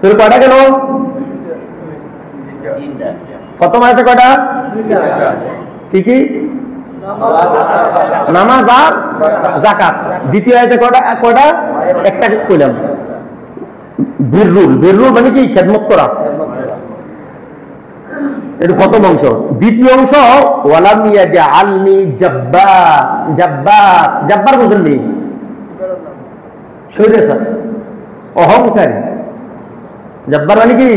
তোর কয়টা কেন? প্রথম আয়াতে কয়টা? কি কি? নামাজ আর যাকাত। দ্বিতীয় আয়াতে কয়টা? কয়টা? একটা কইলাম। বিররুল মানে কি? খেদমত করা। এটা প্রথম অংশ। দ্বিতীয় অংশ ওয়ালাম ইয়াজআলনি জাব্বার বুঝলেন? স্বৈরাচার, অহংকারী। জাব্বার মানে কি?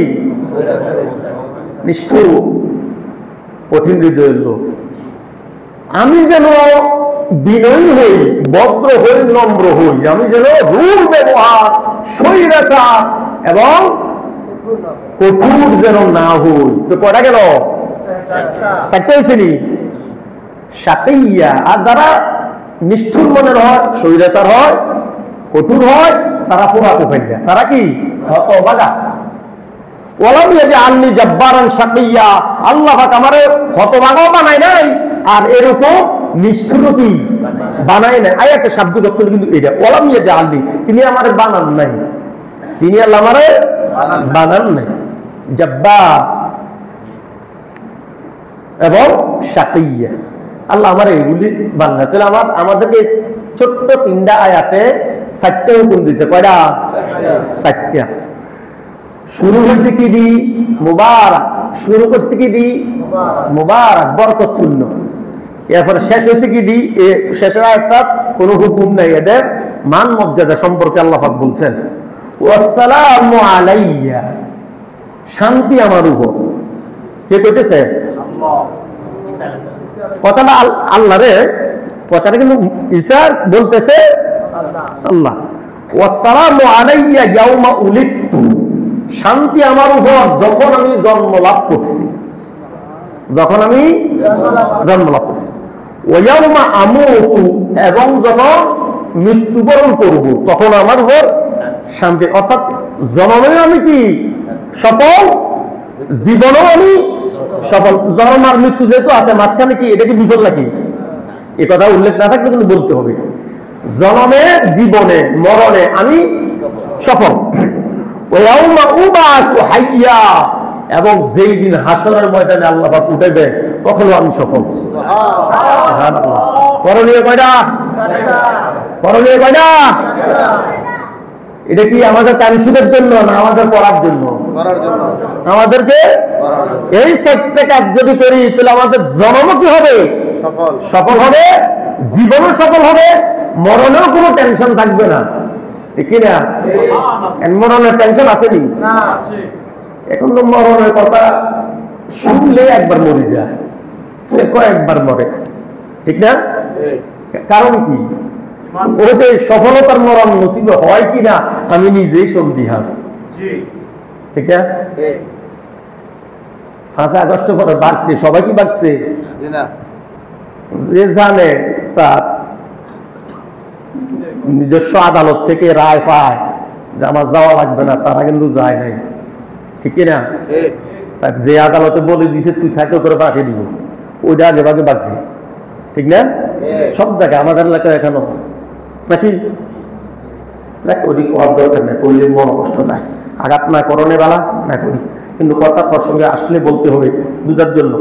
নিষ্ঠুর, কঠিন হৃদয়ের লোক। আমি যেন বিনয়ী হই, ভদ্র হই, নম্র হই। আমি যেন রূঢ় ব্যবহার, স্বৈরাচার এবং কঠোর যেন না হই। তো কয়টা গেল? চারটা হয়েছে নি? সাকাইয়া। আর যারা নিষ্ঠুর মনের হয়, স্বৈরাচার হয়, কঠোর হয়, তারা পোড়া পোখাইয়া। তারা কি? হতভাগা। ওয়ালাম ইয়াজআলনি জাব্বারান শাকিয়্যা। আল্লাহ পাক আমারে হতভাগাও বানায় নাই, আর এরকম নিষ্ঠুর কি বানায় নাই। আয়াতে শাব্দিক অর্থ কিন্তু এটা, ওয়ালাম ইয়াজআলনি, তিনি আমারে বানান নাই। তিনি আল্লাহ আমারে বানান নাই। জাব্বার এবং শাকিয়্যা, আল্লাহ আমার এগুলি বানান। তাহলে আমাদেরকে ছোট্ট তিনটা আয়াতে 4টা হুকুম দিয়েছে। কয়টা? 4টা। শুরু হয়েছে কি দি? মুবারক। শুরু করছে কি দি? মুবারক, বরকতপূর্ণ। এরপরে শেষ হয়েছে কি দি? শেষের আয়াতটা কোনো হুকুম নাই, এদের মান মর্যাদা সম্পর্কে আল্লাহ পাক বলছেন। ওয়াসসালামু আলাইয়া, শান্তি আমার উপর। কে কইতেছে? কথাটা আল্লাহ রে, কথাটা কিন্তু ঈসা বলতেছে আল্লাহ। ওয়াসসালামু আলাইয়া ইয়াউমা উলিদতু, শান্তি আমার উপর যখন আমি জন্ম লাভ করছি। যখন আমি জন্ম লাভ করছি। ওয়ায়াউমা আমুতু, এবং যখন মৃত্যুবরণ করব তখন আমার উপর শান্তি। অর্থাৎ জন্মেও আমি কি সফল, জীবনেও আমি সফল। জন্ম আর মৃত্যু যেহেতু আছে মাঝখানে, কি এটা কি বিপদ নাকি? এ কথা উল্লেখ না থাকলে কিন্তু বলতে হবে। জন্মে, জীবনে, মরণে আমি সফল। ওয়ায়াউমা উবাসু হাইয়া, এবং যেই দিন হাসরের ময়দানে আল্লাহ পাক উঠাইবে তখনও আমি সফল। সুবহানাল্লাহ। করণীয় কয়টা? করণীয় কয়টা? এটা কি আমাদের টেনশনের জন্য না আমাদের পড়ার জন্য? আমাদেরকে এই 4টা কাজ যদি করি তাহলে আমাদের জন্ম কি হবে? সফল হবে, জীবনও সফল হবে, মরণেও কোনো টেনশন থাকবে না। ঠিক না? মরণের টেনশন আসেনি? এখন তো মরণের কথা শুনলে একবার মরে যায়, কয়েকবার মরে। ঠিক না? কারণ কি? ওতে সফলতার মরণ নসিব হয় কিনা আমি নিজেই সন্দিহান। ঠিক না? 5 আগস্ট পরে বাড়ছে, সবাই কি বাড়ছে? যে জানে তার নিজস্ব আদালত থেকে রায় পায় যে আমার যাওয়া লাগবে না, তারা কিন্তু যায় নাই। ঠিক না? যে আদালতে বলে দিছে তুই থাকতে করে পাশে দিব, ওইটা আগে ভাগে বাড়ছে। ঠিক না? সব জায়গায়, আমাদের এলাকায় এখনো নাকি ওই করার দরকার নেই, করলে মন কষ্ট নাই। আঘাত না করণে বেলা না করি, কিন্তু কথা প্রসঙ্গে আসলে বলতে হবে বুঝার জন্য।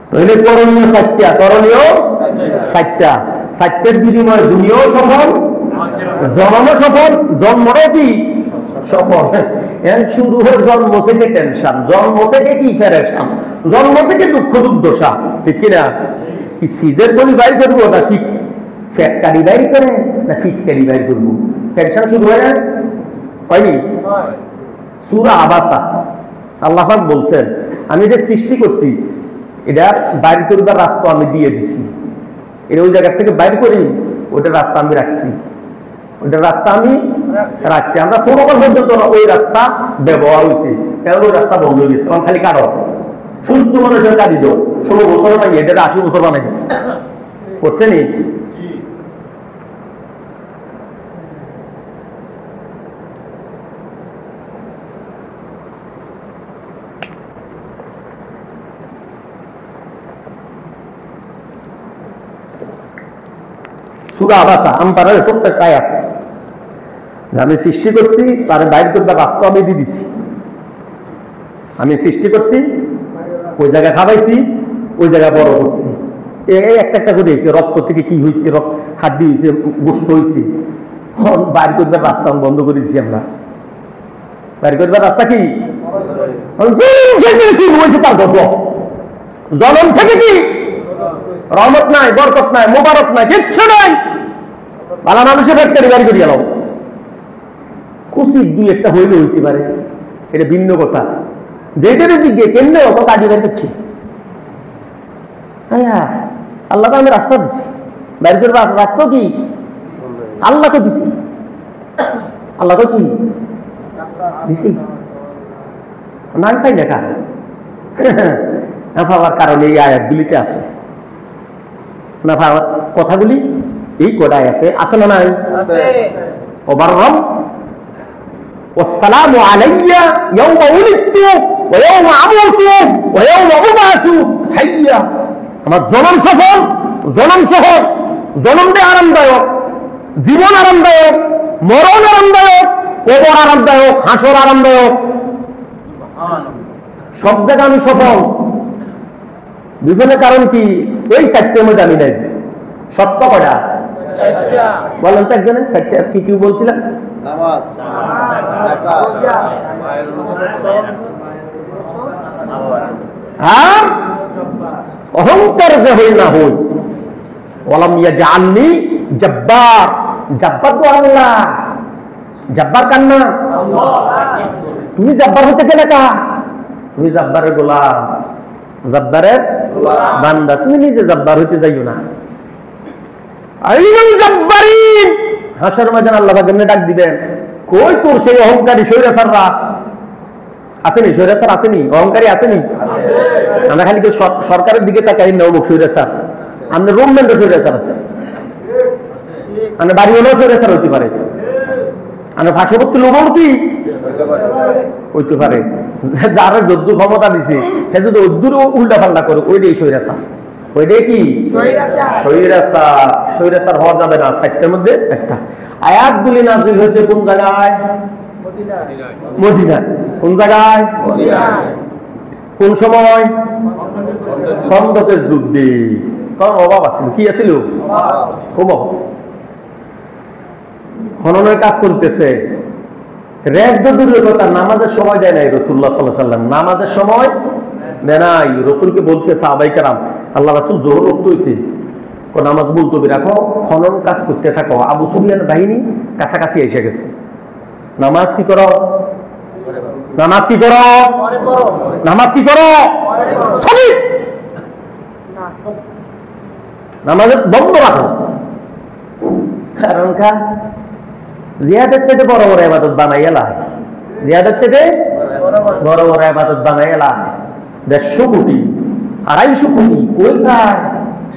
তাহলে করণীয় 4টা, করণীয় 4টা। 4টার বিনিময়ে দুনিয়াও সফল, জন্মও সফল, জন্মটাও কি সফল। শুরু হয় জন্ম থেকে টেনশন, জন্ম থেকে কি পেরেশান, জন্ম থেকে দুঃখ দুর্দশা। ঠিক কিনা? কি সিজের বলি বাইর করবো না ফ্যাক্টরি বাইর করে না ফিটকারি বাইর করবো? টেনশন শুরু হয়ে যায়, হয়নি? সূরা আবাসা আল্লাহ পাক বলছেন আমি এটা সৃষ্টি করছি, এটা বাইর করবার রাস্তা আমি দিয়ে দিছি। এটা ওই জায়গা থেকে বাইর করি, ওইটা রাস্তা আমি রাখছি, ওইটা রাস্তা আমি রাখছি। আমরা 16 বছর পর্যন্ত ওই রাস্তা ব্যবহার হয়েছে, কারণ ওই রাস্তা বন্ধ হয়ে গেছে। কারণ খালি কারো সুস্থ মানুষের কাজই তো 16 বছর বানাই, এটা 80 বছর বানাই করছে নি। সূরা আবাসা আমপারার 70 আয়াত। আমি সৃষ্টি করছি, তার বাইর করতে রাস্তা আমি দিয়ে দিছি। আমি সৃষ্টি করছি, ওই জায়গায় খাওয়াইছি, ওই জায়গায় বড় করছি। এই একটা করে হয়েছে, রক্ত থেকে কি হয়েছে, হাড্ডি হয়েছে, গোস্ত হয়েছে, বাইর করবার রাস্তা বন্ধ করে দিছি আমরা। বাইর করবার রাস্তা কি তার গল্প। জনম থেকে কি রহমত নাই, বরকত নাই, মোবারক নাই, কিচ্ছু নাই। ভালো মানুষের ফ্যাক্টরি বাড়ি করে গেল, কুচির দুই একটা হইলে হইতে পারে, এটা ভিন্ন কথা। যেটারে জিজ্ঞে কেমনে অত কাজে বের করছি, হ্যাঁ আল্লাহ তো আমি রাস্তা দিছি, বাইরে করে রাস্তা কি আল্লাহকে দিছি, আল্লাহকে কি দিছি না খাই দেখা না ভাবার কারণে এই আয়াতগুলিতে আছে না, ভাবার কথাগুলি এই কটা আয়াতে আছে না নাই? ওবাররাম ওয়াসসালামু আলাইয়া ইয়াওমা উলিদতু ওয়া ইয়াওমা আমুতু ওয়া ইয়াওমা উবাসু হাইয়া। আমার জনম সফল, জনম সহজ, জনমটা আরামদায়ক, জীবন আরামদায়ক, মরণ আরামদায়ক, কবর আরামদায়ক, হাসর আরামদায়ক, সব জায়গা আমি সফল। বিপদের কারণ কি? এই চারটের মধ্যে আমি নাই। সত্য কটা বলেন তো একজনে? চারটে কি কি বলছিলাম? হ্যাঁ, অহংকার যে হই না হই, ওয়ালাম ইয়াজআলনি জব্বার। জব্বার তো আল্লাহ, জব্বার কার না? তুমি জব্বার হতে গেলে কা? তুমি জব্বারের গোলাম, জব্বারের বান্দা। তুমি নিজে জব্বার হইতে যাইও না। আইনুল জব্বারিন, হাসর ময়দান আল্লাহ পাক এমনি ডাক দিবেন, কই তোর সেই অহংকারী স্বৈরাচাররা? আসেনি স্বৈরাচার? আসেনি অহংকারী? আসেনি? আমরা খালি কেউ সরকারের দিকে তাকাই না, অমুক স্বৈরাচার। আমাদের রুমমেন্টও স্বৈরাচার আছে, আমরা বাড়ি হলেও স্বৈরাচার হইতে পারে, আমরা পার্শ্ববর্তী লোকও কি হইতে পারে। যারা যদ্দু ক্ষমতা দিছে সে যদি অদ্দুর উল্টা পাল্টা করে, ওইটাই স্বৈরাচার। ওইটাই কি স্বৈরাচার? স্বৈরাচার হওয়া যাবে না। চারটার মধ্যে একটা। আয়াতগুলি নাযিল হয়েছে কোন জায়গায়? মদিনায়। কোন জায়গায়? কোন সময়? খন্দকের যুদ্ধে। কারণ অভাব আছিল। কি আছিল? খুব অভাব। খননের কাজ চলতেছে। রেখ দূরের কথা, নামাজের সময় দেয় নাই রাসূলুল্লাহ সাল্লাল্লাহু আলাইহি ওয়াসাল্লাম। নামাজের সময় দেয় নাই। রাসূলকে বলছে সাহাবায়ে কেরাম, আল্লাহ রাসূল জোহর ওয়াক্ত হইছে, কোন নামাজ মুলতবি রাখো, খনন কাজ করতে থাকো। আবু সুফিয়ান বাহিনী কাছাকাছি এসে গেছে। নামাজ কি করো? নামাজ কি করো? নামাজ কি করো? নামাজ বন্ধ রাখো। কারণ কা জিয়াদের চাইতে বড় বড় ইবাদত বানাইয়া লাই, জিয়াদের চাইতে বড় বড় ইবাদত বানাইয়া লাই। 150 কোটি 250 কোটি কই খায়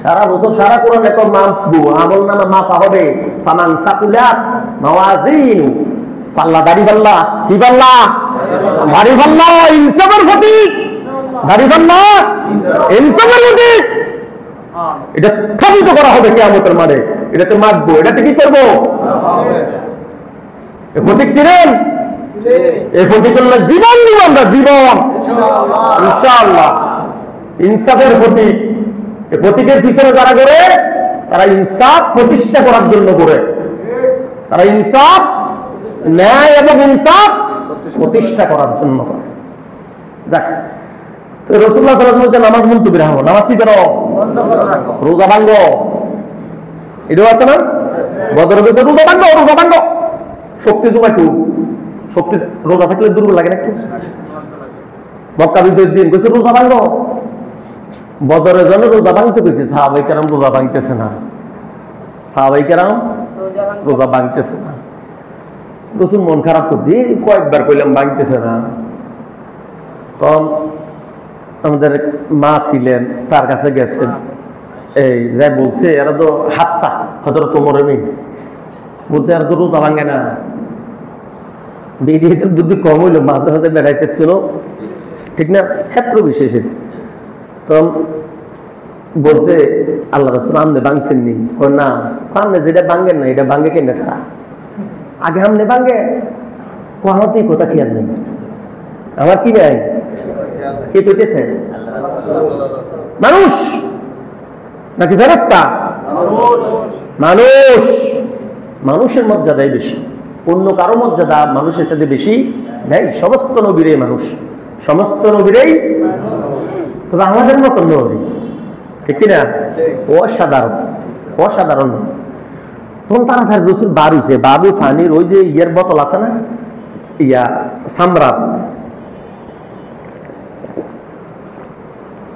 সারা বছর, সারা কোরআন এত মাপবো, আমল নামা মাপা হবে। সামান সাকুলাত মাওয়াজিনু, পাল্লা দাড়ি পাল্লা, কি পাল্লা? দাড়ি পাল্লা, ইনসাফের প্রতীক। দাড়ি পাল্লা ইনসাফের প্রতীক। এটা স্থাপিত করা হবে কিয়ামতের মাঠে। এটাতে মাপবো, এটাতে কি করবো? এই প্রতীক ছিলেন, এই প্রতীক জীবন দিব আমরা, জীবন ইনশাআল্লাহ। ইনসাফের প্রতীক। এই প্রতীকের পিছনে যারা করে, তারা ইনসাফ প্রতিষ্ঠা করার জন্য করে। তারা ইনসাফ, ন্যায় এবং ইনসাফ প্রতিষ্ঠা করার জন্য করে। যাক, তো রাসূলুল্লাহ সাল্লাল্লাহু আলাইহি ওয়াসাল্লাম নামাজ মুলতবি রাখো। নামাজ কি করো? রোজা ভাঙ্গো। এটাও আছে না? বদরের রোজা ভাঙ্গো, রোজা ভাঙ্গো। শক্তি জমা খুব, শক্তি। রোজা থাকলে দুর্বল লাগে না একটু? মক্কা বিজয়ের দিন কইছে রোজা ভাঙ্গো। বদরের জন্য রোজা ভাঙতে কইছে, সাহাবায়ে কেরাম রোজা ভাঙতেছে না। সাহাবায়ে কেরাম রোজা ভাঙতেছে না। রাসূল মন খারাপ করছে, কয়েকবার কইলাম ভাঙতেছে না। তখন আমাদের মা ছিলেন, তার কাছে গেছেন, এই যাই বলছে এরা তো হাফসা হযরত ওমরের মেয়ে, বলছে এরা তো রোজা ভাঙে না। বেরিয়ে যদি কম হইলো, মাঝে মাঝে বেড়াইতে ছিল, ঠিক না, ক্ষেত্র বিশেষে। তখন বলছে আল্লাহ রাসূল আপনি ভাঙছেন নি? না, আপনি যেটা ভাঙেন না এটা ভাঙে কেন? আগে আমনে ভাঙ্গে কোয়ামতেই কথা খেয়াল নেই আমার কি নাই কে কইতেছে মানুষ নাকি ফেরেশতা মানুষ মানুষের মর্যাদাই বেশি অন্য কারো মর্যাদা মানুষের চাইতে বেশি নেই সমস্ত নবীরাই মানুষ সমস্ত নবীরাই তবে আমাদের মতন নবী ঠিক কিনা অসাধারণ অসাধারণ তখন তাড়াতাড়ি রসুল বার হইছে বাবু ফানির ওই যে ইয়ার বোতল আছে না ইয়া সামরাত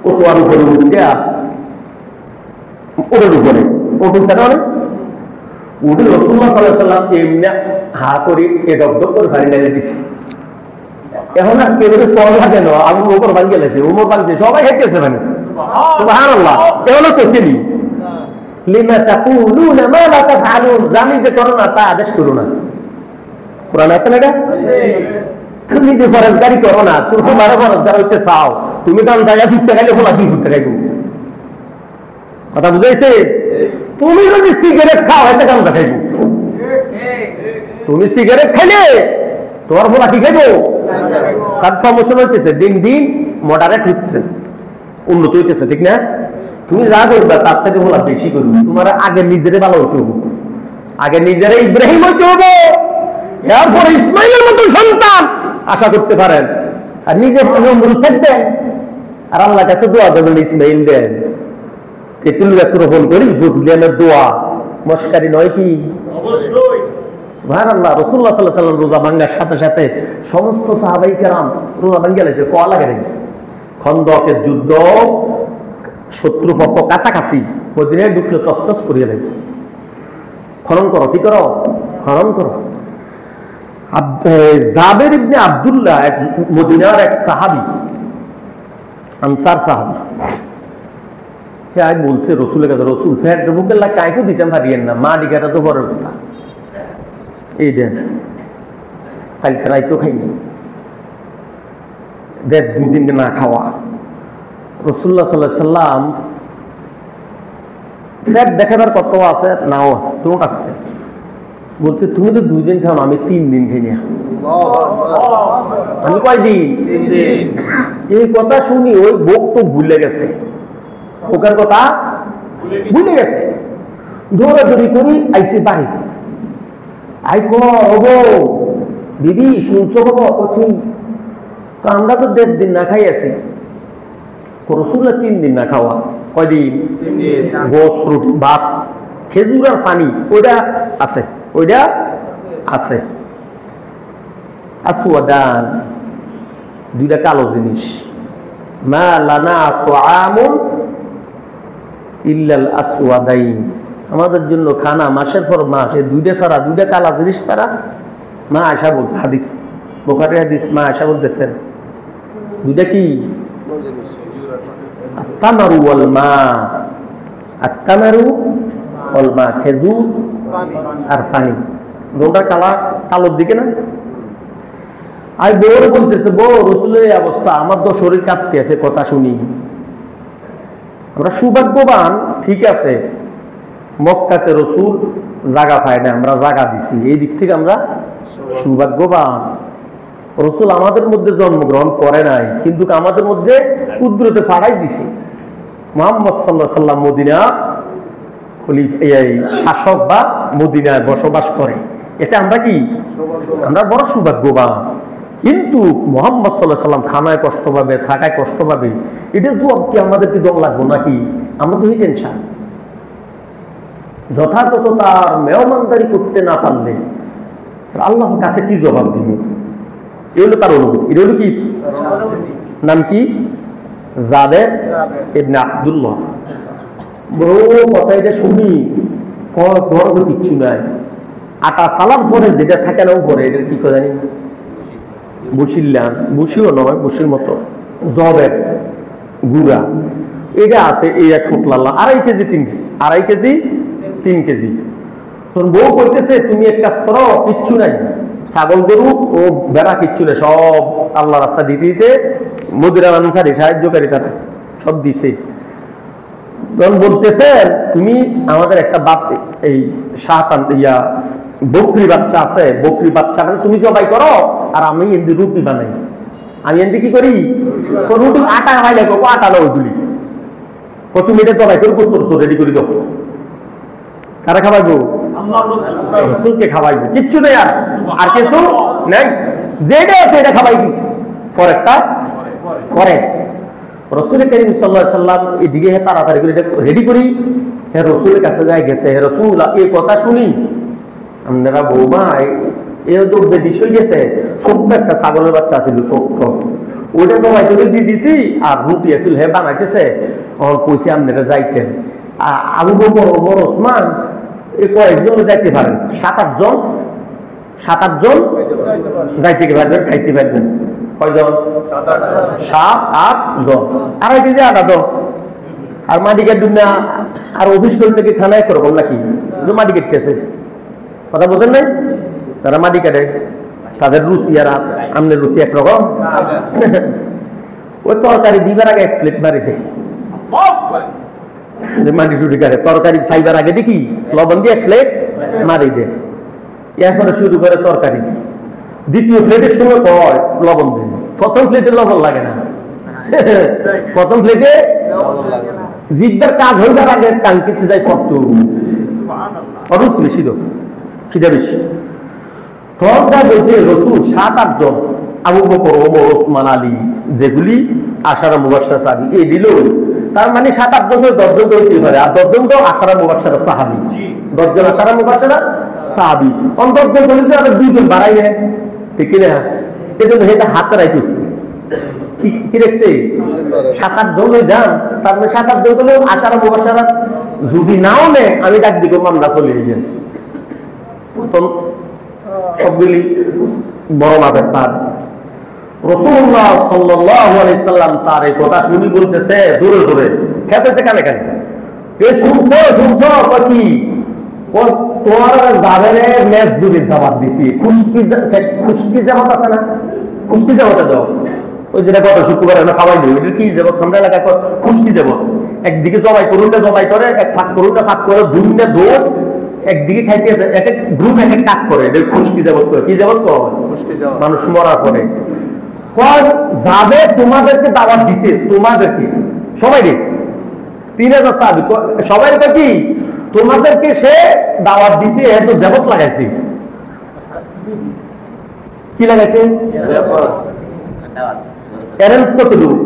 ওর উপরে উঠা ওর উপরে উঠছে না অনেক উঠে রাসূলুল্লাহ সাল্লাল্লাহু আলাইহি ওয়াসাল্লাম এমনি হা করে এডক করে ফানি ঢেলে দিছে এখন আর কেউ পড় লাগে না আবু বকর ভাঙ গেছে ওমর ভাঙছে সবাই হেঁটেছে মানে সুবহানাল্লাহ এগুলো তো ছিলি লিমা তাকুলুনা মা লা তাফআলুন জানি যে করো না তা আদেশ করো না কোরআন আছে না এটা তুমি যে ফরজগারি করো না তুমি তোমার ফরজগার হইতে চাও তুমি তো জায়গা দিতে গেলে খোলা কি করতে গেছো কথা বুঝাইছে তুমি যদি সিগারেট খাও এতে কেন দেখাইবো তুমি সিগারেট খাইলে তোমার ফোলা কি খাইবো তার প্রমোশন হইতেছে দিন দিন মডারেট হইতেছে উন্নত হইতেছে ঠিক না তুমি যা করবে তার সাথে বলা বেশি করবে তোমার আগে নিজেরে ভালো হইতে হবে আগে নিজেরে ইব্রাহিম হইতে হবে এরপরে ইসমাইলের মতো সন্তান আশা করতে পারেন আর নিজে নমরুদ থাকবেন আর আল্লাহর কাছে দোয়া করবেন ইসমাইল দেন তেঁতুল গাছ রোপণ করি বুঝলেনের দোয়া মস্কারি নয় কি অবশ্যই সুবহানাল্লাহ রাসূলুল্লাহ সাল্লাল্লাহু আলাইহি ওয়াসাল্লাম রোজা ভাঙার সাথে সাথে সমস্ত সাহাবায়ে কেরাম রোজা ভাঙে গেছে কোয়া লাগে নাই খন্দকের যুদ্ধ শত্রুপক্ষ কাছাকাছি ওদিনে ঢুকলে তসতস করিয়ে দেবে খনন করো কি করো খনন করো জাবের ইবনে আব্দুল্লাহ এক মদিনার এক সাহাবী আনসার সাহাবী সে আজ বলছে রসুলের কাছে রসুল ফ্যাট বুকের লাগ কাইকেও দিতাম পারিয়েন না মা ডিগাটা তো বড় কথা এই দেন কালকে রাইতো খাইনি দেড় দুই দিন না খাওয়া রাসূলুল্লাহ সাল্লাল্লাহু আলাইহি সাল্লাম ফ্যাট দেখাবার কত আছে নাও আছে তোমরা করতে বলছে তুমি তো 2 দিন খাও আমি 3 দিন খাই না আমি কয় দিন 3 দিন এই কথা শুনি ওই বুক তো ভুলে গেছে ওকার কথা ভুলে গেছে দৌড়াদৌড়ি করি আইসি বাড়ি আই কো দিদি শুনছো বাবা কি আমরা তো 1.5 দিন না খাই আছি রাসূলুল্লাহ 3 দিন না খাওয়া কয়দিন 3 দিন গোস রুটি ভাত খেজুর আর পানি ওইটা আছে ওইটা আছে আসওয়াদান দুইটা কালো জিনিস মা লানা তুআমুন ইল্লাল আসওয়াদাইন আমাদের জন্য খানা মাসের পর মাস এই দুইটা ছাড়া দুইটা কালা জিনিস ছাড়া মা আয়েশা বলতে হাদিস বুখারী হাদিস মা আয়েশা বলতেছেন দুইটা কি আত-তামারু ওয়াল মা আত-তামারু ওয়াল মা খেজুর আর পানি দুটো কালোর দিকে না আর বউর বলতেছে বউ রাসূলের এই অবস্থা আমার তো শরীর কাঁপতে আছে কথা শুনি আমরা সৌভাগ্যবান ঠিক আছে মক্কাতে রাসূল জায়গা পায় না আমরা জায়গা দিছি এই দিক থেকে আমরা সৌভাগ্যবান রাসূল আমাদের মধ্যে জন্মগ্রহণ করে নাই কিন্তু আমাদের মধ্যে কুদরতে পাঠাই দিছে মুহাম্মদ সাল্লাল্লাহু আলাইহি সাল্লাম মদিনা এই শাসক বা মদিনায় বসবাস করে এটা আমরা কি আমরা বড় সৌভাগ্যবান কিন্তু মুহাম্মদ সাল্লাল্লাহু আলাইহি সাল্লাম খানায় কষ্ট পাবে থাকায় কষ্ট পাবে এটা জবাব কি আমাদেরকে দম লাগবো নাকি আমরা তো এই টেনশন যথাযথ তার মেহমানদারি করতে না পারলে আল্লাহর কাছে কি জবাব দিবে এই হলো তার অনুভূতি এটা হলো কি নাম কি জাবের ইবনে আব্দুল্লাহ বড় কথা এটা শুনি গর্ব কিচ্ছু নাই আটা সালার পরে যেটা থাকে না উপরে এটা কি করে জানি বসিল্লাম বসিও নয় বসির মতো জবের গুড়া এটা আছে এই এক ফুটলাল্লা 2.5 কেজি 3 কেজি 2.5 কেজি 3 কেজি তোর বউ কইতেছে তুমি এক কাজ করো কিচ্ছু নাই ছাগল গরু ও বেড়া কিচ্ছু নেই সব আল্লাহ রাস্তা দিতে দিতে মদিনা আনসারী সাহায্যকারী তারা সব দিছে তখন বলতেছে তুমি আমাদের একটা বাপ এই শাহাতান ইয়া বকরি বাচ্চা আছে, বকরি বাচ্চাটা তুমি জবাই করো আর আমি এমনি রুটি বানাই। আমি এমনি কি করি, রুটি আটা খাইলে আটা দাও ওইগুলি, তুমি এটা জবাই করে গোস্ত রেডি করে দাও। কারা খাওয়াইবো? রসুলকে খাওয়াইবো, কিচ্ছু নেই আর কিছু নেই, যেটা আছে এটা খাওয়াইবি। পরেরটা পরে রসুল করিম সাল্লাল্লাহু আলাইহি সাল্লাম এদিকে তাড়াতাড়ি করে এটা রেডি করি, হ্যাঁ রসুলের কাছে যায় গেছে, হে রসুল এই কথা শুনি আপনারা বৌমা এর তো বেদিস হয়ে গেছে, ছোট্ট একটা ছাগলের বাচ্চা ছিল ছোট্ট, ওইটা জবাই করে দিয়ে দিছি আর রুটি আসল হে বানাইতেছে, কইছে আপনারা যাইতেন। আবু বকর ওমর ওসমান এই কয়েকজন যাইতে পারেন, 7-8 জন, 7-8 জন যাইতে পারবেন, খাইতে পারবেন। কয়জন? 7-8 জন। 2.5 কেজি আটা দাও। আর মাটি কাটুনা আর অফিস করলে কি খানায় করবো নাকি? মাটি কাটতেছে, কথা বোঝেন নাই? তারা মাটি কাটে, তাদের রুচি আর আমনের রুচি একরকম। ওই তরকারি দিবার আগে 1 প্লেট মারি দেয়, মাটি চুটি কাটে, তরকারি খাইবার আগে দেখি লবণ দিয়ে 1 প্লেট মারি দেয়, এরপরে শুরু করে তরকারি। দ্বিতীয় প্লেটের সময় কয় লবণ দেন, প্রথম প্লেটে লবণ লাগে না, প্রথম প্লেটে জিদ্দার কাজ হয়ে যাওয়ার আগে টাঙ্কিতে যায় কত অরুচ বেশি, তো সেটা বেশি। তরকার বলছে রসুল 7-8 জন, আবু বকর ওমর ওসমান আলী, যেগুলি আশারা মুবাশশারা সাহাবী, এই দিল। তার মানে 7-8 জন 10 জন হইতে পারে, আর 10 জন তো আশারা মুবাশশারা সাহাবী, 10 জন আশারা মুবাশশারা সাহাবী, 10 জন বলে যে আর 2 জন বাড়াই না, ঠিক না? এই জন্য এটা হাতে রাখতেছি, কি রেখেছে 7-8 জন হয়ে যান, তার মানে 7-8 জন হলেও আশারা মুবাশশারা যদি নাও নেয় আমি ডাক দিব আমরা চলে যাই। প্রথম সবগুলি বড় মাপের সাহাবী। রাসূলুল্লাহ সাল্লাল্লাহু আলাইহি সাল্লাম তার এই কথা শুনি বলতেছে জোরে জোরে, খেতেছে কানে কানে, এ শুনছো শুনছো কি তোমার দাবেরে মেজ দুধের দাওয়াত দিছি, খুশকি জামাত আছে না, খুশকি জামাতে যাও, ওই যেটা গত শুক্রবার আমরা খাওয়াই দিই, ওইটা কি যাব ঠান্ডা এলাকায় খুশকি যাব। একদিকে জবাই করুন না জবাই করে, এক ফাঁক করুন না ফাঁক করে, দুই না দৌড়, একদিকে খাইতে আছে, এক এক গ্রুপ এক এক কাজ করে, এটা খুশকি যাবত করে। কি যাবত করে? মানুষ মরার পরে যাবে তোমাদেরকে দাওয়াত দিছে, তোমাদেরকে সবাই রে 3000 সাহাবী সবাই কি তোমাদেরকে সে দাওয়াত দিছে, এত যাবত লাগাইছে, কি লাগাইছে? অ্যারেঞ্জ কত দূর?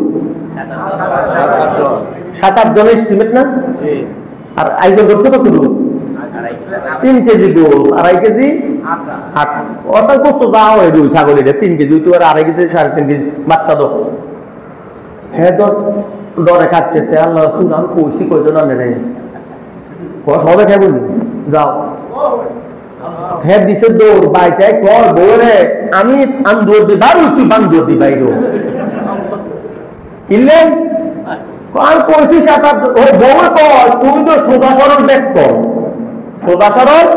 7-8 জন এস্টিমেট না? আর আয়োজন করছে কত দূর? 3 কেজি গোল, 2.5 কেজি আটা, ওটা গোস্ত দাও হয় ছাগলের 3 কেজি, তো আর 2.5 কেজি 3.5 কেজি বাচ্চা দো। হ্যাঁ ডরে কাটতেছে, আল্লাহ রাসূল আমি কইছি কয়জন আনে রে, সবাই খাই বলি যাও। হ্যাঁ দিছে দৌড় বাইতে কর বউরে, আমি দৌড় দি বারু, তুই বান দৌড় দি বাইর কিনলেন আর কইছি 7-8 ও বউরে কর, তুমি তো সোজা সরল দেখ কর, সোজা সরল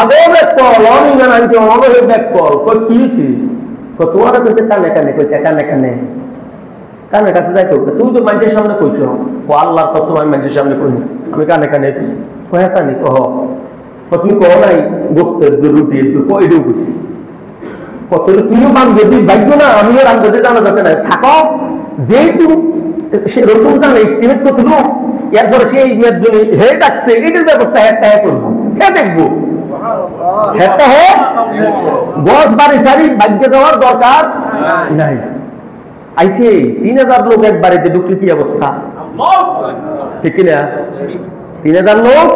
আগে দেখ কর, অনিগান আনতে অনবে দেখ কর, কই কি হইছে? তোমার কাছে কানে কানে কইতে, কানে কানে কানের কাছে যাই করবে, তুমি তো মানুষের সামনে কইছো, ও আল্লাহর কসম আমি মানুষের সামনে কইনি, আমি কানে কানে কইছি, কহেসানি কহ তুমি কহ নাই গোস্তের রুটি কইডেও কইছি, কত তুমিও বান্ধবী ভাগ্য না, আমিও রান্ধতে জানা যাবে না, থাকো যেহেতু সে রসুল জানে এস্টিমেট করছিল, এরপরে সেই মেয়ের জন্য হে ডাকছে, এটার ব্যবস্থা একটা করবো, হে দেখবো, একটা হে বস বাড়ি সারি ভাগ্যে যাওয়ার দরকার নাই। আইসে 3000 লোক এক বাড়িতে ঢুকলে কি অবস্থা, ঠিক কিনা? 3000 লোক,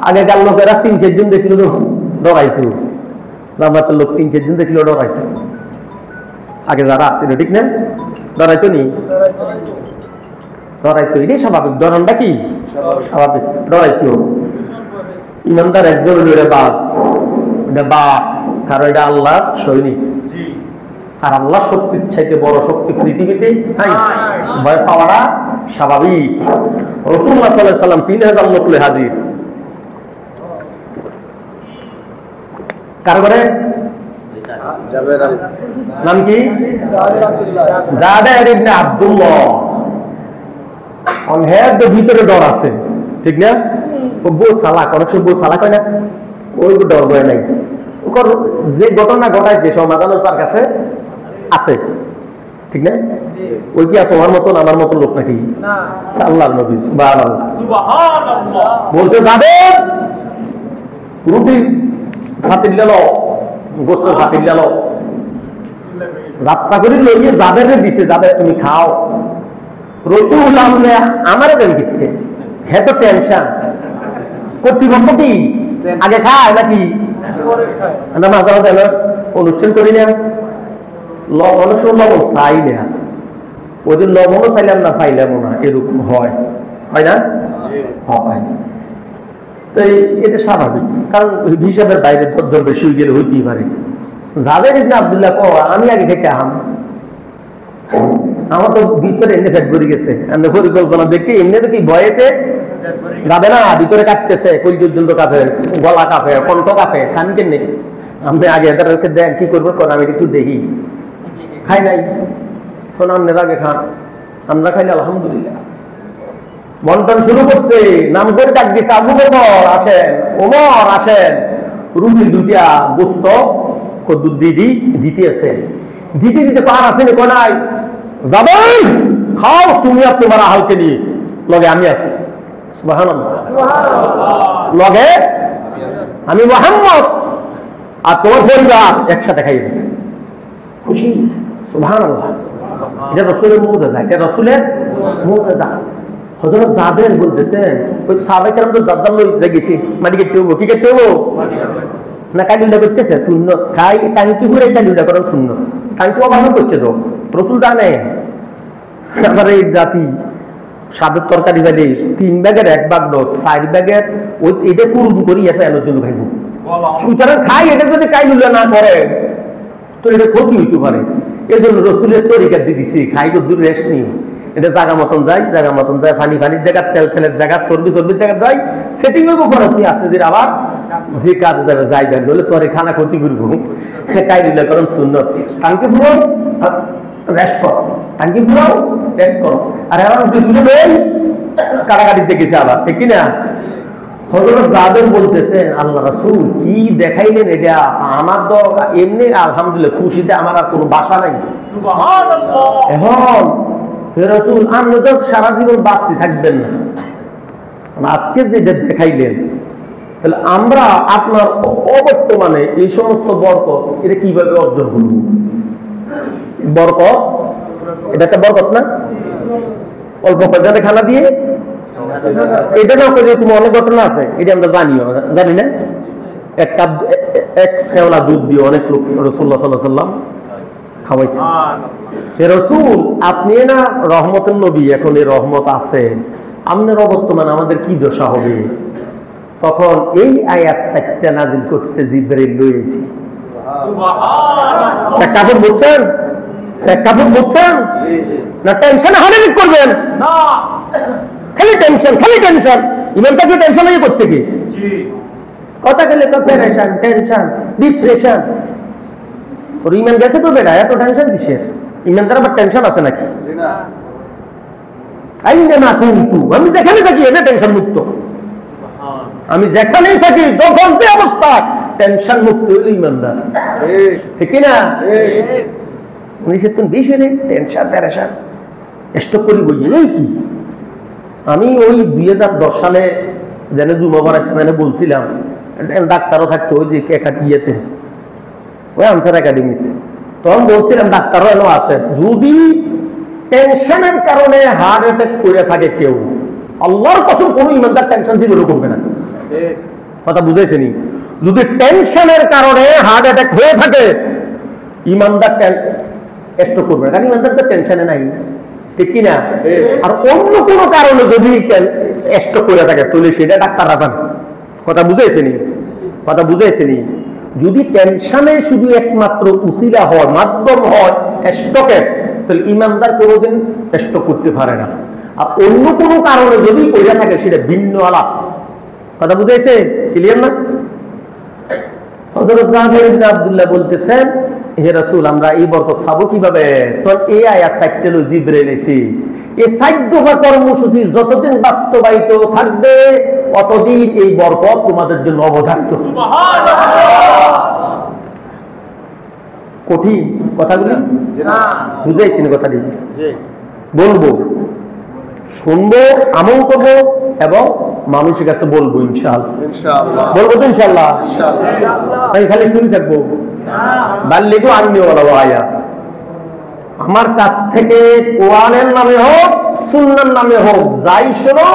আগেকার লোকেরা 3-4 জন দেখলো ডরাইতো, জামাতের লোক 3-4 জন দেখলো ডরাইতো, আগে যারা আসছিল ঠিক না, ডরাইতো নি, ডরাইতো, এটাই স্বাভাবিক, ডরানটা কি স্বাভাবিক, ডরাইতো। ইমানদার একজন এটা বাদ, এটা বাদ, কারণ এটা আল্লাহ সৈনিক, আর আল্লাহ শক্তির চাইতে বড় শক্তি পৃথিবীতে নাই, ভয় পাওয়াটা স্বাভাবিক। রাসূলুল্লাহ সাল্লাল্লাহু আলাইহি সাল্লাম 3000 লোক লয়ে হাজির, কার করে নাম কি? জাবের ইবনে আব্দুল্লাহ। অনহের ভিতরে ডর আছে, ঠিক না? ও বউ সালাক, অনেক সময় বউ সালাক হয় না, ওই ডর ভয় নাই, যে ঘটনা ঘটাইছে সমাধান তার কাছে আছে, ঠিক না? ওই কি তোমার মতন আমার মতন লোক নাকি? আল্লাহর নবী সুবহানাল্লাহ বলতে যাবে রুটি খাতির লো, গোস্ত খাতির লো, যাত্রা করে লইয়ে যাবে দিছে, যাবে তুমি খাও। রসুল আমার দেন কিনতে, হ্যাঁ তো টেনশন কর্তৃপক্ষ কি আগে খায় নাকি? মাঝে মাঝে অনুষ্ঠান করি না, অনেক সময় লবণ চাই না, ওই দিন লবণও চাইলাম না চাইলামও না, এরকম হয়, হয় না? হয়। তো এটা স্বাভাবিক, কারণ হিসাবের বাইরে দর বেশি হয়ে গেলে হইতেই পারে। যাদের ইবনে আব্দুল্লাহ আমি আগে থেকে আমার তো ভিতরে এমনি ফ্যাট ভরে গেছে, পরিকল্পনা দেখে এমনি তো কি ভয়েতে যাবে না, ভিতরে কাঁপতেছে, কই পর্যন্ত কাঁপে, গলা কাঁপে, কণ্ঠ কাঁপে, খান কেনে আপনি আগে এদেরকে দেন, কি করবো আমি একটু দেখি, খাই নাই কোন আপনার আগে খান, আমরা খাইলে আলহামদুলিল্লাহ। বন্টন শুরু করছে, নাম করে ডাক দিছে, আবু বকর আসেন, ওমর আসেন, রুটি দুইটা গোস্ত দুধ দিদি দিতে আছে, দিতে দিতে পার আসেনি কোনাই যাবেন, খাও তুমি আর তোমার আহালকে নিয়ে, লগে আমি আছি, সুবহানাল্লাহ, লগে আমি মুহাম্মদ আর তোমার পরিবার একসাথে খাইবে, খুশি, সুবহানাল্লাহ। এটা রাসূলের মুজিজা, এটা রাসূলের মুজিজা। হযরত জাবের বলতেছেন, ওই সাহাবায়ে কেরাম তো জাজ্জাল লই গেছি, মাটি কেটে হবো, কি কেটে হবো না, কালিউলা করতেছে সুন্নত, খাই টাঙ্কি ঘুরে কালিউলা করার সুন্নত, টাঙ্কি অবহেলা করছে তো রাসূল জানে। আমার এই জাতি সাদের তরকারি বাদে 3 ব্যাগের 1 ভাগ দত 4 ব্যাগের ওই এটা পূরণ করি এত এর জন্য খাইব, সুতরাং খাই এটা যদি কাইলুলা না করে তো এটা ক্ষতি হইতে পারে। এই জন্য রসুলের তরিকা দিয়ে দিছি, খাই তো দূর রেস্ট নিও, এটা জায়গা মতন যায়, জায়গা মতন যায়, পানির জায়গা, তেল তেলের জায়গা, চর্বির জায়গা যায়, সেটিং হইব পরে তুই আসতে দিন আবার যে কাজে যাবে যাই যাবে, বলে তোরে খানা ক্ষতি করব, কাইলুলা করুন সুন্নত, টাঙ্কি পুরো রেস্ট করো, টাঙ্কি পুরো রেস্ট করো। আর এখন কাটাকাটিতে গেছে আবার, ঠিক কিনা? হযরত জাবের বলতেছেন, আল্লাহ রাসূল কি দেখাইলেন এটা, আমার তো এমনি আলহামদুলিল্লাহ খুশিতে আমার আর কোনো বাসা নাই, সুবহানাল্লাহ। এখন হে রাসূল আপনি তো সারা জীবন বাঁচতে থাকবেন না, আজকে যেটা দেখাইলেন, তাহলে আমরা আপনার অবর্তমানে এই সমস্ত বরকত এটা কিভাবে অর্জন করব? বরকত এটা একটা বরকত না, অল্প পয়সাতে খানা দিয়ে এটা না করে তুমি অনেক ঘটনা আছে, এটা আমরা জানিও জানি না। এক ফেওলা দুধ দিয়ে অনেক লোক রাসূলুল্লাহ সাল্লাল্লাহু আলাইহি ওয়াসাল্লাম খাওয়াইছে। হে রাসূল আপনি না রহমতের নবী, এখন এই রহমত আছে, আপনার অবর্তমানে আমাদের কি দশা হবে? তখন এই আয়াত 4টা নাযিল করছে, জিবরাইল লইছি, সুবহানাল্লাহ। এক কাপড় বুঝছেন, এক কাপড় বুঝছেন না, টেনশন হারিয়ে করবেন না, খালি টেনশন, খালি টেনশন, ইমানটা কি টেনশন হয়ে করতে কি কথা গেলে তো পেরেশান, টেনশন, ডিপ্রেশন। ওর ইমান গেছে তো বেটা, এত টেনশন কিসের? ইমান দ্বারা আবার টেনশন আছে নাকি? আমি যেখানে থাকি এটা টেনশন মুক্ত, আমি যেখানেই থাকি যখন যে অবস্থা টেনশন মুক্ত হইল ইমানদার, ঠিক কিনা? বেশি নেই টেনশন প্যারেশান স্টক করি বই কি। আমি ওই 2010 সালে যেন জুমাবার মানে বলছিলাম, ডাক্তারও থাকতো ওই যে ইয়েতে, ওই আনসার একাডেমিতে, তখন বলছিলাম ডাক্তারও এনে আছে, যদি টেনশনের কারণে হার্ট অ্যাটাক করে থাকে কেউ, আল্লাহর কসম কোনো ইমানদার টেনশন জীবনে করবে না। কথা বুঝাইছেনি? যদি টেনশনের কারণে হার্ট অ্যাটাক হয়ে থাকে ইমানদার স্ট্রোক করবে না, কারণ ইমানদার তো টেনশনে নাই, ঠিক কিনা? আর অন্য কোনো কারণে যদি স্ট্রোক করে থাকে তাহলে সেটা ডাক্তাররা জানে। কথা বুঝাইছেনি? কথা বুঝাইছেনি? যদি টেনশনে শুধু একমাত্র উসিলা হয়, মাধ্যম হয় স্ট্রোকের, তাহলে ইমানদার কোনোদিন স্ট্রোক করতে পারে না। আর অন্য কোনো কারণে যদি করে থাকে সেটা ভিন্ন আলাপ। কথা বুঝাইছে? ক্লিয়ার না? হযরত জাবের ইবনে আব্দুল্লাহ বলতেছেন, হে রাসূল আমরা এই বরকত খাবো কিভাবে? তখন এই আয়াত 4টা লো জিবরাইল এসে এই 4 দফা কর্মসূচি যতদিন বাস্তবায়িত থাকবে অতদিন এই বরকত তোমাদের জন্য অবধারিত। কঠিন কথাগুলি বুঝাইছি না? কথাটি বলবো, শুনবো, আমল করবো এবং মানুষের কাছে বলবো ইনশাআল্লাহ। বলবো তো ইনশাআল্লাহ? তাই খালি শুনে থাকবো? বাল্লিগু আন্নি ওয়ালাউ আয়া। আমার কাছ থেকে কোরআনের নামে হোক সুন্নাহর নামে হোক যাই শোনো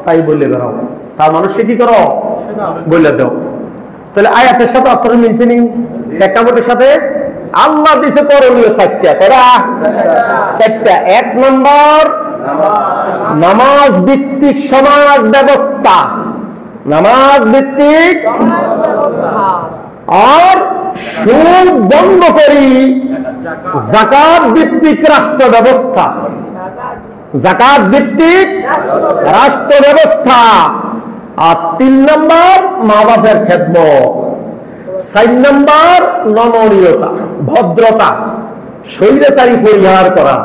তাই বলে বেড়াও, তার মানুষকে কি করো? বলে দাও। তাহলে আয়াতের সাথে অর্থটা মিলছে নি? প্রেক্ষাপটের সাথে আল্লাহ দিছে করণীয় চারটা। 1 নম্বর নামাজ ভিত্তিক সমাজ ব্যবস্থা, নামাজ ভিত্তিক, আর সুদ বন্ধ করি যাকাত ভিত্তিক রাষ্ট্র ব্যবস্থা, যাকাত ভিত্তিক রাষ্ট্র ব্যবস্থা। আর 3 নম্বর মা বাপের খেদমত। 4 নম্বর নমনীয়তা, ভদ্রতা, স্বৈরাচারী পরিহার করা।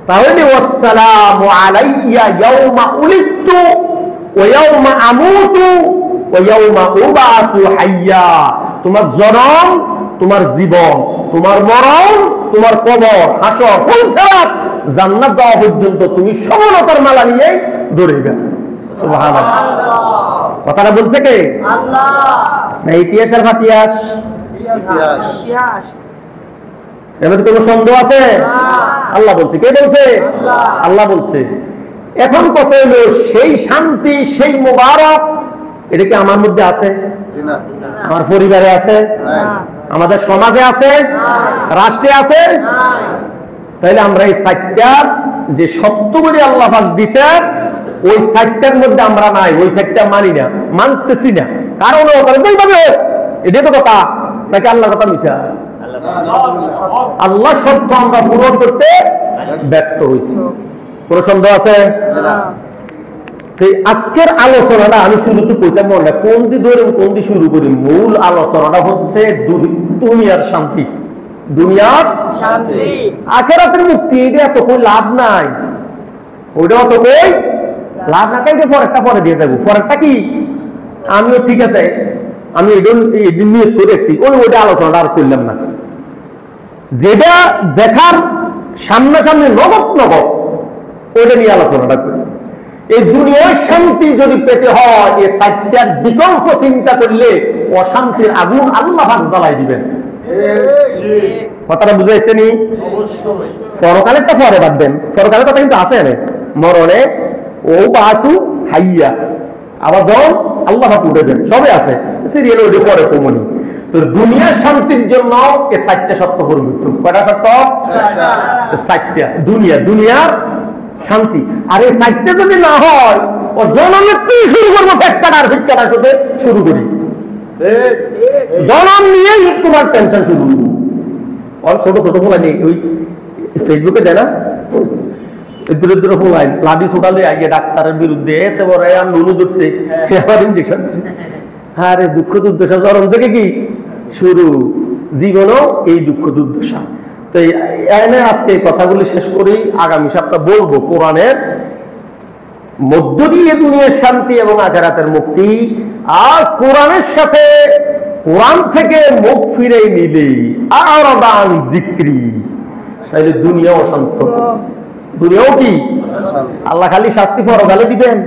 তাহলে ওয়াসসালামু আলাইয়া ইয়াউমা উলিদতু ওয়া ইয়াউমা আমুতু ওয়া ইয়াউমা উবাসু হাইয়া। তোমার জন্ম, তোমার জীবন, তোমার মরণ, তোমার কবর, হাসর, ফুলসিরাত, জান্নাত যাওয়া পর্যন্ত তুমি সমানতার মালা নিয়ে দৌড়াইবে। সুবহানাল্লাহ। কথাটা বলছে কে? আল্লাহ। না ইতিহাসের ফাতিয়াস? ইতিহাস। এর কোনো সন্দেহ আছে? আল্লাহ বলছে। কে বলছে? আল্লাহ বলছে। এখন কত হলো সেই শান্তি, সেই মুবারক, এটা কি আমার মধ্যে আছে? আমার পরিবারে আছে? আমাদের সমাজে আছে? রাষ্ট্রে আছে? তাহলে আমরা এই 4টার যে সত্যগুলি আল্লাহ পাক দিয়েছে ওই 4টার মধ্যে আমরা নাই, ওই 4টা মানি না, মানতেছি না। কারণ এইভাবে এটাই তো কথা, নাকি আল্লাহ কথা মিশা? আল্লাহ সত্য আমরা পূরণ করতে ব্যর্থ হয়েছি। কোন সন্দেহ আছে? আজকের আলোচনাটা আমি শুরু তো কইতাম না, কোন দি ধরে কোন দি শুরু করি। মূল আলোচনাটা হচ্ছে দুনিয়ার শান্তি, দুনিয়ার শান্তি, আখিরাতের মুক্তি। এটা এত কই লাভ নাই, ওইটা অত কই লাভ না। তাই পরেরটা পরে দিয়ে দেবো। পরেরটা কি? আমিও ঠিক আছে, আমি এদিন নিয়ে করেছি, ওইটা আলোচনাটা আর করলাম না। যেটা দেখার সামনাসামনি নগদ নগদ ওইটা নিয়ে আলোচনাটা করি। এই দুনিয়ার শান্তি যদি পেতে হয়, এই 4টার বিকল্প চিন্তা করলে অশান্তির আগুন আল্লাহ জ্বালাই দিবেন। কথাটা বুঝাইছে নি? পরকালেরটা পরে বাদ দেন, পরকালের কথা কিন্তু আছে। মরণে ও বাসু হাইয়া, আবার যখন আল্লাহ উঠে দেন, সবে আছে সিরিয়াল ওইটা পরে কমনি। তো দুনিয়ার শান্তির জন্য এই 4টা শর্ত পরিবর্তন। কয়টা শর্ত? 4টা। দুনিয়ার শান্তি। আর এই 4টা যদি না হয়, ও জনমের থেকে শুরু করবো ফেটকাটার সাথে শুরু করি। জনম নিয়েই তোমার টেনশন শুরু। ছোট ছোট ফোলা নেই, ওই ফেসবুকে দেয় না, দূরে দূরে ফোলাই লাদি ছোটালে আইয়ে ডাক্তারের বিরুদ্ধে এতে বড় নুনু ধরছে, আবার ইঞ্জেকশন দিচ্ছে। হ্যাঁ রে, দুঃখ দুর্দশা জনম থেকে কি শুরু, জীবনও এই দুঃখ দুর্দশা। তো এনে আজকে কথাগুলি শেষ করি। আগামী সপ্তাহ বলবো কোরআনের মধ্য দিয়ে দুনিয়ার শান্তি এবং আখিরাতের মুক্তি। আর কোরআনের সাথে কোরআন থেকে মুখ ফিরে নিলে আরাদান জিক্রি, তাইলে দুনিয়াও শান্ত। দুনিয়াও কি? আল্লাহ খালি শাস্তি পরকালে দিবেন?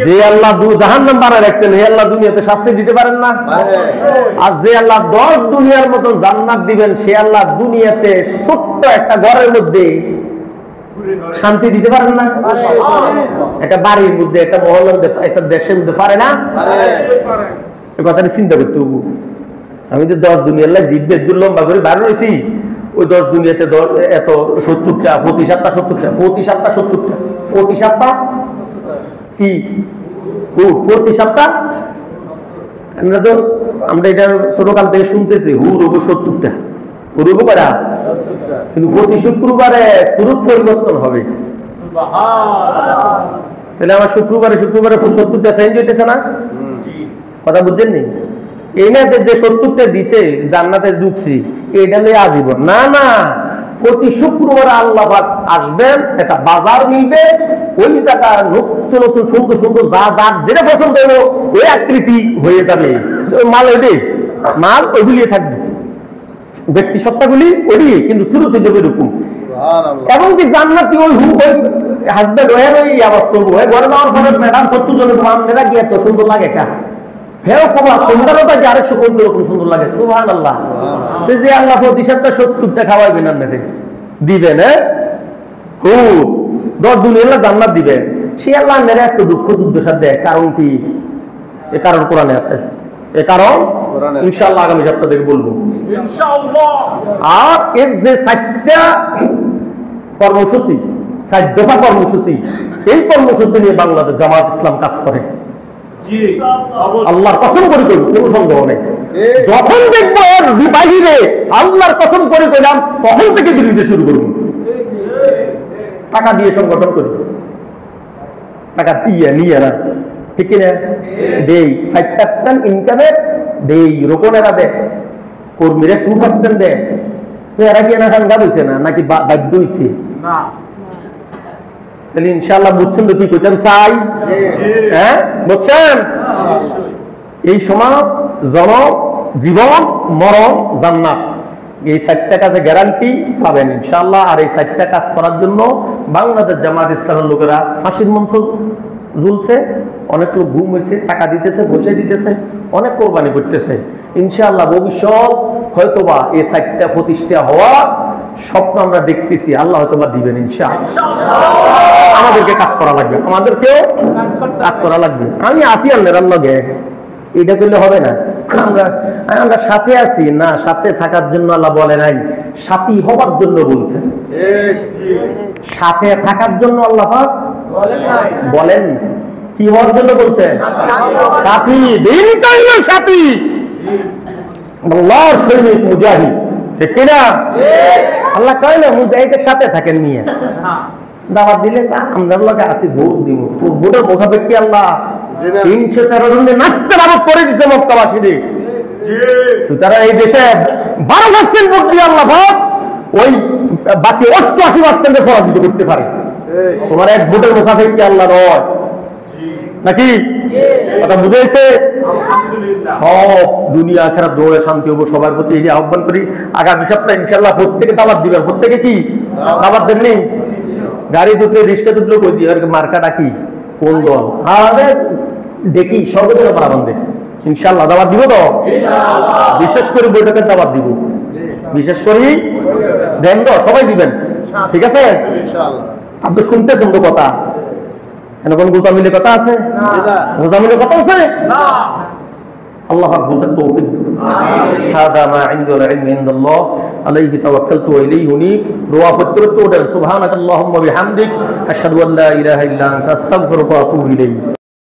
যে আল্লাহ জাহান্নাম বানায় রাখছেন, হে আল্লাহ দুনিয়াতে শাস্তি দিতে পারেন না? আর যে আল্লাহ 10 দুনিয়ার মতো জান্নাত দিবেন, সে আল্লাহ দুনিয়াতে ছোট্ট একটা ঘরের মধ্যে শান্তি দিতে পারেন না? একটা বাড়ির মধ্যে, একটা মহল্লার মধ্যে, একটা দেশের মধ্যে পারে না? এই কথাটা চিন্তা করতে হবো। আমি তো 10 দুনিয়ার জিভে দূর লম্বা করে বার রয়েছি, ওই 10 দুনিয়াতে এত 70টা, প্রতি সপ্তাহ 70টা, প্রতি সপ্তাহ 70টা, প্রতি সপ্তাহ কি প্রতি সপ্তাহ আমরা এটা ছোটকাল থেকে শুনতেছি, হুর হবো 70টা, হুর হবো করা, কিন্তু প্রতি শুক্রবারে সুরত পরিবর্তন হবে। তাহলে আমার শুক্রবারে 70টা চেঞ্জ হইতেছে না? কথা বুঝছেন নি? এই না যে 70টা দিছে জান্নাতে ঢুকছি এটা নিয়ে আজীবন না, না, প্রতি শুক্রবার আল্লাহ পাক আসবেন, একটা বাজার মিলবে, ওই জায়গায় নতুন নতুন সুন্দর সুন্দর যা যার যেটা পছন্দ হলো ওই আকৃতি হয়ে যাবে, মাল ওইটাই, মাল ওইগুলি থাকবে, ব্যক্তি সত্তাগুলি ওইটি, কিন্তু শুরুতে দেবে এরকম। এবং কি জান্নাতি ওই হাজবেন্ড হয়ে ওই আবাস করবো, ঘরে যাওয়ার পরে ম্যাডাম 70 জনের মেয়েরা গিয়ে এত সুন্দর লাগে কা হেও কমা তোমরাও তাকে আরেকশো কোটি রকম সুন্দর লাগে। সুবহানাল্লাহ। যে আল্লাহ প্রতি সপ্তাহে 70টা খাওয়াইবেন আপনাদের, দিবেন, হ্যাঁ, ও 10 দুনিয়া জান্নাত দিবেন, সে আল্লাহ মেরে এত দুঃখ দুর্দশা দেয়, কারণ কি? এ কারণ কোরআনে আছে, এ কারণ ইনশাআল্লাহ আগামী সপ্তাহ থেকে বলবো ইনশাআল্লাহ। আর এর যে 7টা কর্মসূচি, 7 দফা কর্মসূচি, এই কর্মসূচি নিয়ে বাংলাদেশ জামাত ইসলাম কাজ করে। আল্লাহর কসম করে করি, কোনো সন্দেহ নেই। যখন দেখবো এর বাহিরে আল্লাহর কসম করে কইলাম, তখন থেকে বিরোধী শুরু করব। টাকা দিয়ে সংগঠন করি, টাকা দিয়ে নিয়ে না, ঠিক না? দেই 5% ইনকামে দেই, রোপণেরা দেয়, কর্মীরা 2% দেয়, তো এরা কি না সাংঘাত হয়েছে না, নাকি বাধ্য হয়েছে? না। তাহলে ইনশাআল্লাহ বুঝছেন তো কি কইতেন চাই? হ্যাঁ, বুঝছেন? এই সমাজ জন জীবন মরণ জান্নাত, এই 7টা কাজে গ্যারান্টি পাবেন ইনশাআল্লাহ। আর এই 7টা কাজ করার জন্য বাংলাদেশ জামাত ইসলামের লোকেরা ফাঁসির মঞ্চ ঝুলছে, অনেক লোক ঘুম হয়েছে, টাকা দিতেছে, বসে দিতেছে, অনেক কোরবানি করতেছে। ইনশাআল্লাহ ভবিষ্যৎ হয়তোবা এই 7টা প্রতিষ্ঠা হওয়া স্বপ্ন আমরা দেখতেছি, আল্লাহ হয়তোবা দিবেন ইনশাআল্লাহ। আমাদেরকে কাজ করা লাগবে, আমাদেরকেও কাজ করা লাগবে। আমি আসি আল্লাহর লগে, এটা করলে হবে না। আমরা সাথে আছি না, সাথে থাকার জন্য আল্লাহ বলে নাই, সাথী হবার জন্য বলছেন। সাথে থাকার জন্য আল্লাহ পাক বলেন, কি হওয়ার জন্য বলছেন? সাথী। দিনটাই না সাথী, আল্লাহর সৈনিক মুজাহিদ, ঠিক কিনা? আল্লাহ কয় না মুজাহিদের সাথে থাকেন নিয়ে দাওয়াত দিলে আমরা লোকে আসি ভোট দিব, ভোটের মুখাপেক্ষি আল্লাহ 313 জনকে নাচতে বাবদ করে দিচ্ছে মক্কাবাসীদের। সুতরাং এই দেশে 12% ভোট দিয়ে আল্লাহ ওই বাকি 88% পরাজিত করতে পারে। তোমার এক ভোটের মুখাপেক্ষি আল্লাহ নয় নাকি? কথা বুঝেছে? সব দুনিয়া আখিরাত দৌড়ে শান্তি হবো, সবার প্রতি এই আহ্বান করি। আগামী সপ্তাহে ইনশাআল্লাহ প্রত্যেকে দাওয়াত দিবেন। প্রত্যেকে কি দাওয়াত দেননি? গাড়ি দুটো রিক্সা দুটো কই দিয়ে মার্কাটা কি কোন দল আমাদের দেখি সর্বদা পারাবন্ধে ইনশাআল্লাহ দাওয়াত দিব তো ইনশাআল্লাহ। বিশেষ করে বৈঠকের দাওয়াত দিব, বিশেষ করে দেন তো, সবাই দিবেন, ঠিক আছে ইনশাআল্লাহ। আপনি শুনতেছেন তো কথা, কোন গোজামিলের কথা আছে? গোজামিলের কথা আছে না। আল্লাহ পাক বুঝার তৌফিক দিন। হাদা মা ইনদাল ইলমি ইনদাল্লাহ আলাইহি তাওয়াক্কালতু ওয়া ইলাইহি উনীব। দোয়া করতে ওঠেন, সুবহানাকাল্লাহুম্মা বিহামদিক আশহাদু আল্লা ইলাহা ইল্লা আনতা আস্তাগফিরুকা ওয়া আতুবু ইলাইক।